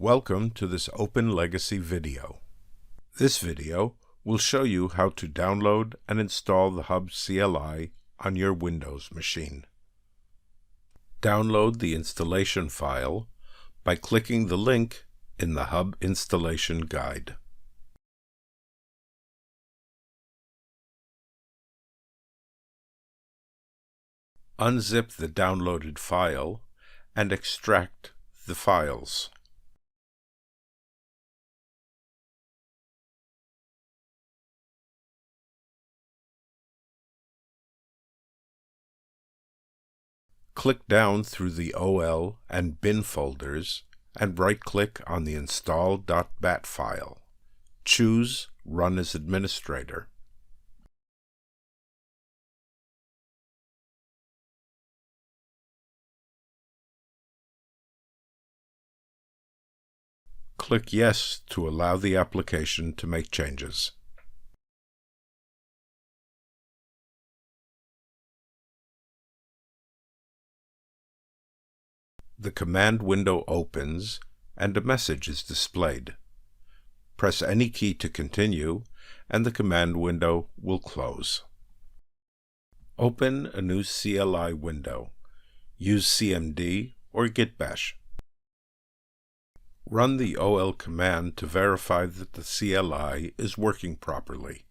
Welcome to this OpenLegacy video. This video will show you how to download and install the Hub CLI on your Windows machine. Download the installation file by clicking the link in the Hub installation guide. Unzip the downloaded file and extract the files. Click down through the OL and bin folders and right-click on the install.bat file. Choose Run as Administrator. Click Yes to allow the application to make changes. The command window opens and a message is displayed. Press any key to continue and the command window will close. Open a new CLI window. Use CMD or Git Bash. Run the OL command to verify that the CLI is working properly.